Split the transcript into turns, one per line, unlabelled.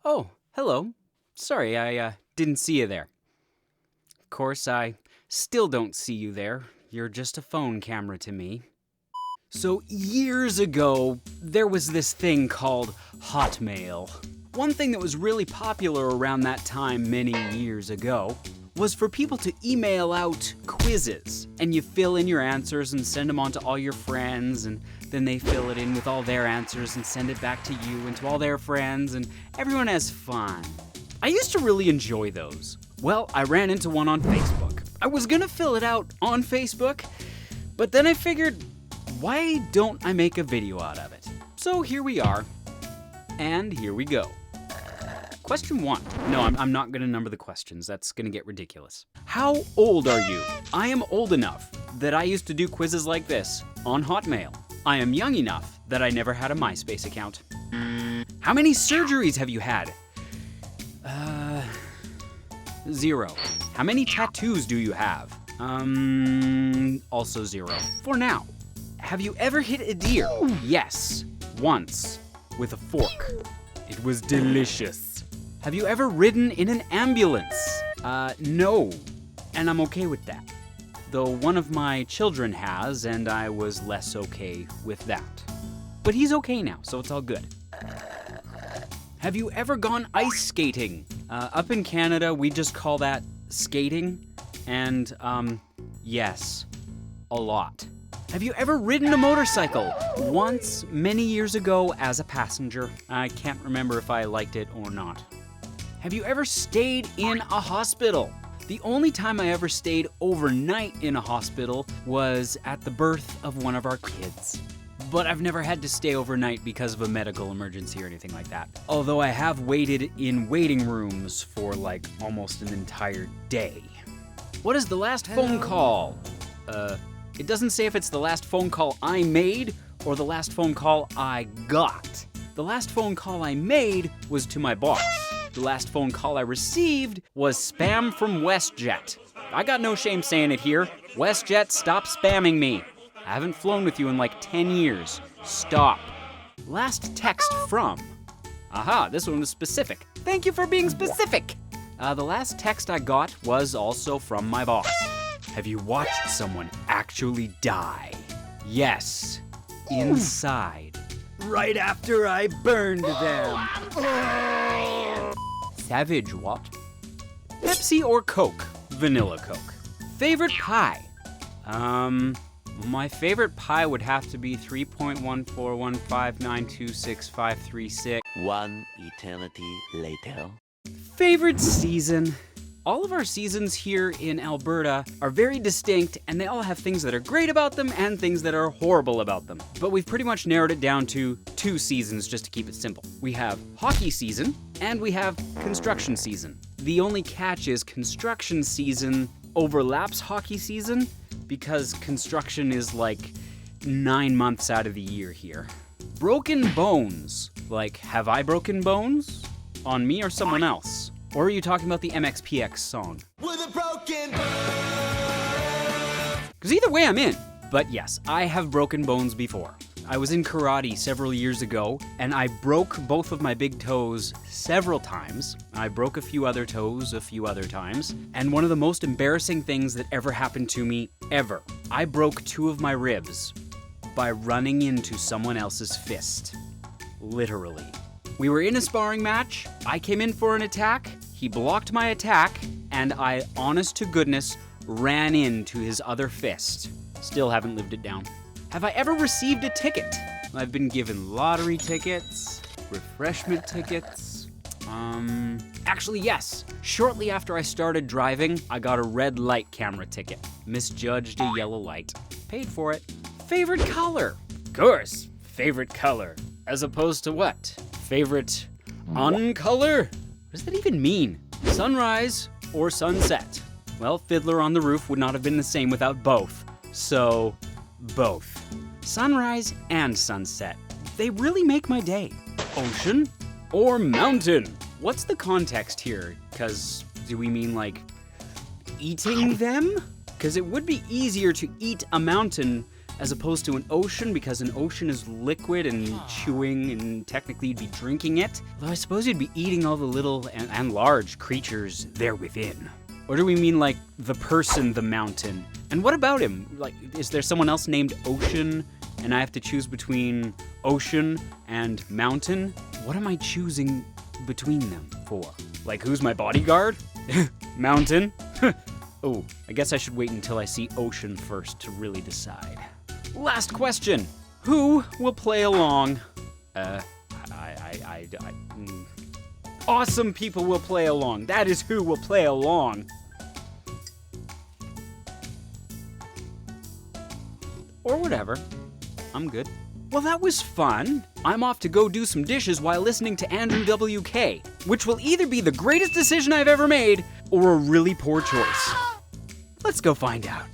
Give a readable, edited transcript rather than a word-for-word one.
Oh, hello. Sorry, I didn't see you there. Of course, I still don't see you there. You're just a phone camera to me. So years ago, there was this thing called Hotmail. One thing that was really popular around that time many years ago was for people to email out quizzes. And you fill in your answers and send them on to all your friends, and then they fill it in with all their answers and send it back to you and to all their friends, and everyone has fun. I used to really enjoy those. Well, I ran into one on Facebook. I was gonna fill it out on Facebook, but then I figured, why don't I make a video out of it? So here we are, and here we go. Question 1. No, I'm not gonna number the questions. That's gonna get ridiculous. How old are you? I am old enough that I used to do quizzes like this on Hotmail. I am young enough that I never had a MySpace account. How many surgeries have you had? 0. How many tattoos do you have? Also 0. For now. Have you ever hit a deer? Yes, once, with a fork. It was delicious. Have you ever ridden in an ambulance? No, and I'm okay with that. Though one of my children has, and I was less okay with that. But he's okay now, so it's all good. Have you ever gone ice skating? Up in Canada, we just call that skating, and yes, a lot. Have you ever ridden a motorcycle? Once, many years ago, as a passenger. I can't remember if I liked it or not. Have you ever stayed in a hospital? The only time I ever stayed overnight in a hospital was at the birth of one of our kids. But I've never had to stay overnight because of a medical emergency or anything like that. Although I have waited in waiting rooms for like almost an entire day. What is the last phone call? It doesn't say if it's the last phone call I made or the last phone call I got. The last phone call I made was to my boss. The last phone call I received was spam from WestJet. I got no shame saying it here. WestJet, stop spamming me. I haven't flown with you in like 10 years. Stop. Last text from. Aha, this one was specific. Thank you for being specific. The last text I got was also from my boss. Have you watched someone actually die? Yes. Inside. Right after I burned them. Savage what? Pepsi or Coke? Vanilla Coke. Favorite pie? My favorite pie would have to be 3.14159265336.
One eternity later.
Favorite season? All of our seasons here in Alberta are very distinct, and they all have things that are great about them and things that are horrible about them. But we've pretty much narrowed it down to 2 seasons just to keep it simple. We have hockey season, and we have construction season. The only catch is construction season overlaps hockey season because construction is like 9 months out of the year here. Broken bones. Like, have I broken bones? On me or someone else? Or are you talking about the MXPX song?
With a broken bone.
Because either way I'm in. But yes, I have broken bones before. I was in karate several years ago, and I broke both of my big toes several times. I broke a few other toes a few other times. And one of the most embarrassing things that ever happened to me, ever, I broke 2 of my ribs by running into someone else's fist. Literally. We were in a sparring match, I came in for an attack, he blocked my attack, and I, honest to goodness, ran into his other fist. Still haven't lived it down. Have I ever received a ticket? I've been given lottery tickets, refreshment tickets. Actually yes. Shortly after I started driving, I got a red light camera ticket. Misjudged a yellow light. Paid for it. Favorite color? Of course, favorite color. As opposed to what? Favorite uncolor? What does that even mean? Sunrise or sunset? Well, Fiddler on the Roof would not have been the same without both. So, both. Sunrise and sunset. They really make my day. Ocean or mountain? What's the context here? Because do we mean like eating them? Because it would be easier to eat a mountain as opposed to an ocean, because an ocean is liquid and chewing, and technically you'd be drinking it. Though I suppose you'd be eating all the little and large creatures there within. Or do we mean like the person, the mountain? And what about him? Like, is there someone else named Ocean, and I have to choose between ocean and mountain? What am I choosing between them for? Like, who's my bodyguard? Mountain? Oh, I guess I should wait until I see ocean first to really decide. Last question. Who will play along? Awesome people will play along. That is who will play along. Or whatever. I'm good. Well, that was fun. I'm off to go do some dishes while listening to Andrew WK, which will either be the greatest decision I've ever made or a really poor choice. Let's go find out.